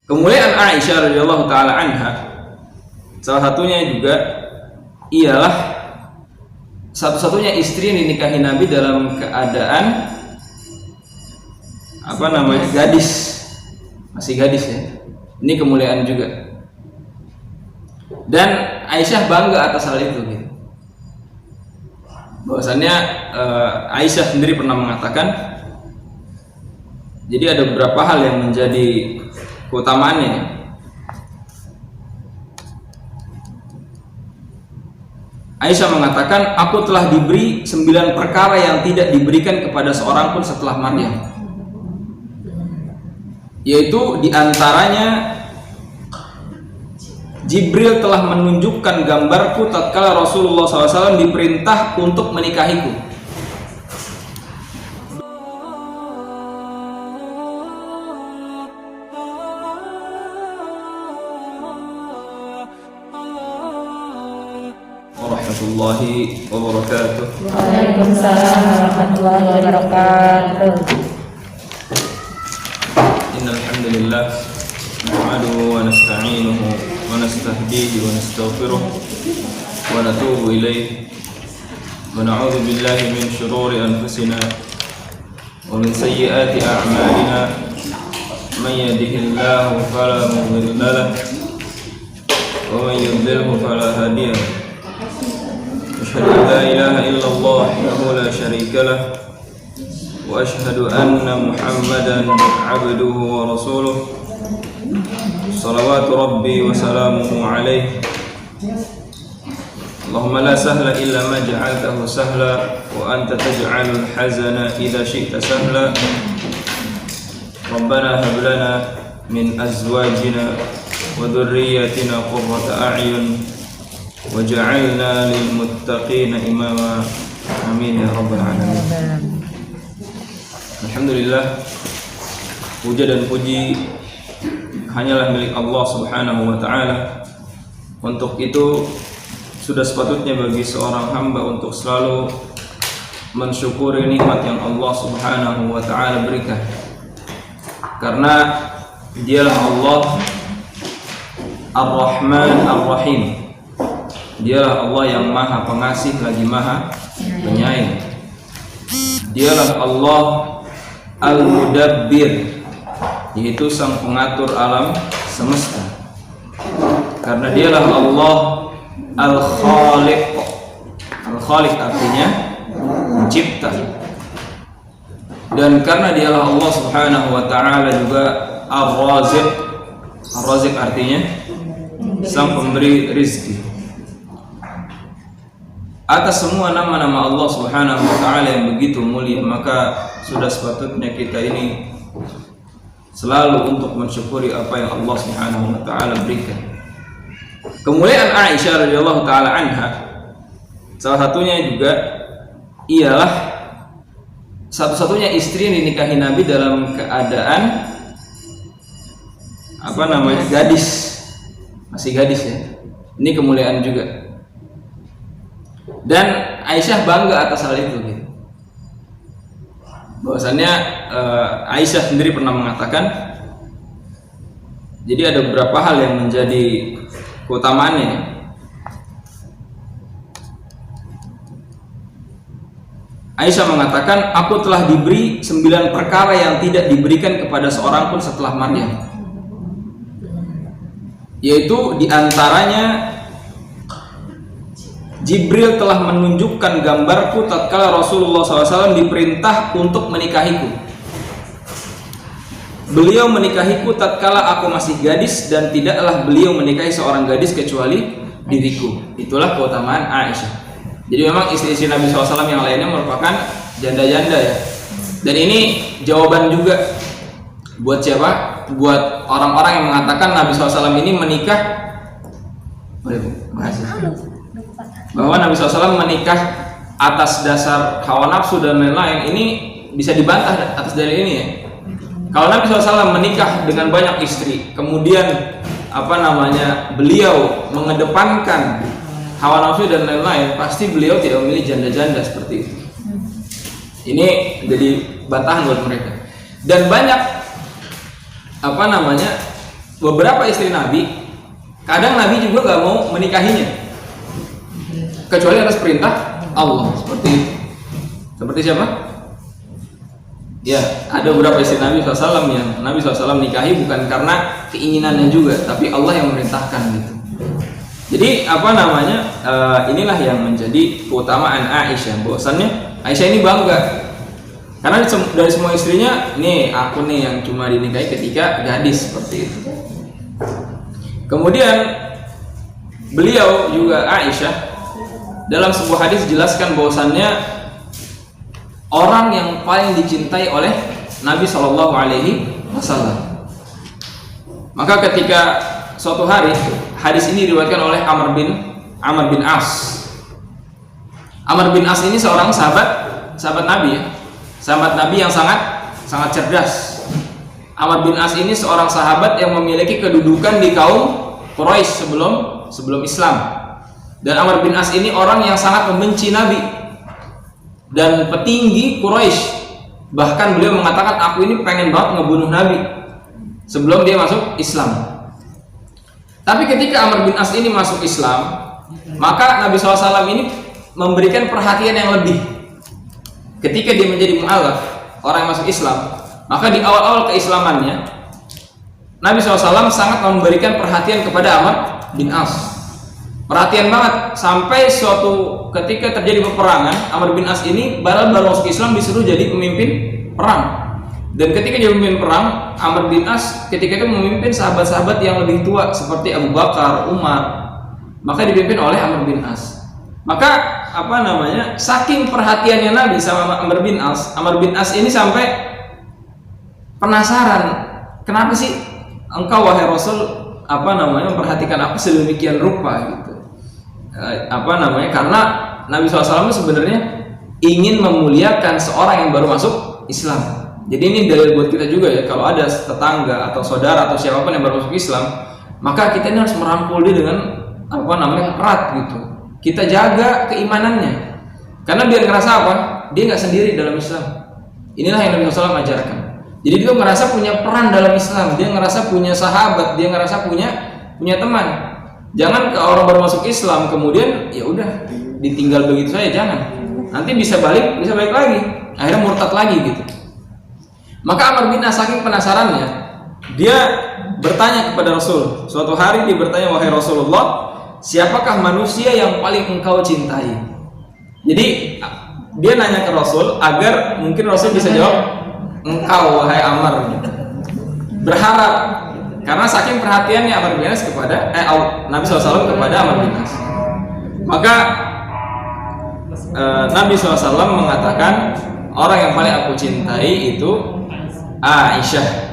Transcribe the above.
Kemuliaan Aisyah radhiyallahu taala anha, salah satunya juga ialah satu-satunya istri yang dinikahi Nabi dalam keadaan gadis, masih gadis ya. Ini kemuliaan juga. Dan Aisyah bangga atas hal itu gitu. Bahwasannya Aisyah sendiri pernah mengatakan, jadi ada beberapa hal yang menjadi keutamaannya. Aisyah mengatakan, aku telah diberi 9 perkara yang tidak diberikan kepada seorang pun setelah Maryam, yaitu diantaranya Jibril telah menunjukkan gambarku tatkala Rasulullah SAW diperintah untuk menikahiku. Warahmatullahi wabarakatuh. Waalaikumsalam warahmatullahi wabarakatuh. Innal hamdalillah nahmaduhu wa nasta'inuhu wa nastahdihi wa nastaghfiruh wa natubu ilayh wa na'udzu billahi min shururi anfusina wa min sayyiati a'malina. Man yahdihillahu fala mudilla lahu wa man yudlilhu fala hadiya lahu. أشهد أن لا إله إلا الله وحده لا شريك له وأشهد أن محمدا عبده ورسوله صلوات ربي وسلامه عليه. اللهم لا سهل إلا ما جعلته سهلا وأنت تجعل الحزن إذا شئت سهلا. ربنا هب لنا من أزواجنا وذرياتنا قرة أعين waj'alna lil muttaqina imama. Amin ya rabbal alamin. Alhamdulillah, puja dan puji hanyalah milik Allah Subhanahu wa taala. Untuk itu sudah sepatutnya bagi seorang hamba untuk selalu mensyukuri nikmat yang Allah Subhanahu wa taala berikan, karena Dialah Allah Ar-Rahman Ar-Rahim. Dialah Allah yang maha pengasih lagi maha penyayang. Dialah Allah Al-Mudabbir, yaitu sang pengatur alam semesta. Karena dialah Allah Al-Khaliq. Al-Khaliq artinya mencipta. Dan karena dialah Allah Subhanahu wa ta'ala juga Ar-Raziq. Ar-Raziq artinya sang pemberi rizki. Atas semua nama-nama Allah Subhanahu wa ta'ala yang begitu mulia, maka sudah sepatutnya kita ini selalu untuk mensyukuri apa yang Allah Subhanahu wa ta'ala berikan. Kemuliaan Aisyah radhiyallahu ta'ala anha, salah satunya juga ialah satu-satunya istri yang dinikahi Nabi dalam keadaan gadis, masih gadis ya. Ini kemuliaan juga. Dan Aisyah bangga atas hal itu gitu. Bahwasannya Aisyah sendiri pernah mengatakan, jadi ada beberapa hal yang menjadi keutamaannya. Aisyah mengatakan, aku telah diberi 9 perkara yang tidak diberikan kepada seorang pun setelah Maryam, yaitu diantaranya Jibril telah menunjukkan gambarku tatkala Rasulullah SAW diperintah untuk menikahiku. Beliau menikahiku tatkala aku masih gadis, dan tidaklah beliau menikahi seorang gadis kecuali diriku. Itulah keutamaan Aisyah. Jadi memang istri-istri Nabi SAW yang lainnya merupakan janda-janda ya. Dan ini jawaban juga buat siapa? Buat orang-orang yang mengatakan Nabi SAW ini menikah. Bahwa Nabi SAW menikah atas dasar hawa nafsu dan lain-lain. Ini bisa dibantah atas dalil ini ya. Kalau Nabi SAW menikah dengan banyak istri, kemudian beliau mengedepankan hawa nafsu dan lain-lain, pasti beliau tidak memilih janda-janda seperti itu. Ini jadi bantahan buat mereka. Dan banyak beberapa istri Nabi, kadang Nabi juga gak mau menikahinya kecuali atas perintah Allah. Seperti itu. Seperti siapa? Ya, ada beberapa istri Nabi SAW yang Nabi SAW nikahi bukan karena keinginannya juga, tapi Allah yang memerintahkan gitu. Jadi inilah yang menjadi keutamaan Aisyah. Bahwasannya Aisyah ini bangga karena dari semua istrinya, nih aku nih yang cuma dinikahi ketika gadis, seperti itu. Kemudian beliau juga Aisyah dalam sebuah hadis jelaskan bahwasannya orang yang paling dicintai oleh Nabi Shallallahu Alaihi Wasallam. Maka ketika suatu hari, hadis ini diriwayatkan oleh Amr bin As. Amr bin As ini seorang sahabat Nabi ya. Sahabat Nabi yang sangat cerdas. Amr bin As ini seorang sahabat yang memiliki kedudukan di kaum Quraisy sebelum Islam. Dan Amr bin As ini orang yang sangat membenci Nabi dan petinggi Quraisy. Bahkan beliau mengatakan, aku ini pengen banget ngebunuh Nabi sebelum dia masuk Islam. Tapi ketika Amr bin As ini masuk Islam, maka Nabi SAW ini memberikan perhatian yang lebih. Ketika dia menjadi mu'alaf, orang yang masuk Islam, maka di awal-awal keislamannya Nabi SAW sangat memberikan perhatian kepada Amr bin As. Perhatian banget, sampai suatu ketika terjadi peperangan, Amr bin As ini baru masuk Islam disuruh jadi pemimpin perang. Dan ketika dia memimpin perang, Amr bin As ketika itu memimpin sahabat-sahabat yang lebih tua seperti Abu Bakar, Umar, maka dipimpin oleh Amr bin As. Maka saking perhatiannya Nabi sama Amr bin As ini sampai penasaran, kenapa sih engkau wahai Rasul memperhatikan aku sedemikian rupa gitu. Karena Nabi SAW sebenarnya ingin memuliakan seorang yang baru masuk Islam. Jadi ini dalil buat kita juga ya, kalau ada tetangga atau saudara atau siapapun yang baru masuk Islam, maka kita ini harus merangkul dia dengan erat gitu. Kita jaga keimanannya, karena biar ngerasa dia nggak sendiri dalam Islam. Inilah yang Nabi SAW ajarkan. Jadi dia ngerasa punya peran dalam Islam, dia ngerasa punya sahabat, dia ngerasa punya teman. Jangan ke orang baru masuk Islam kemudian ya udah ditinggal begitu saja, jangan. Nanti bisa balik lagi, akhirnya murtad lagi gitu. Maka Amr bin As saking penasarannya, dia bertanya kepada Rasul. Suatu hari dia bertanya, wahai Rasulullah, siapakah manusia yang paling engkau cintai? Jadi dia nanya ke Rasul agar mungkin Rasul bisa jawab, engkau wahai Amr gitu. Berharap, karena saking perhatiannya Amr bin As kepada Nabi SAW kepada Amr bin As. Maka Nabi SAW mengatakan, orang yang paling aku cintai itu Aisyah.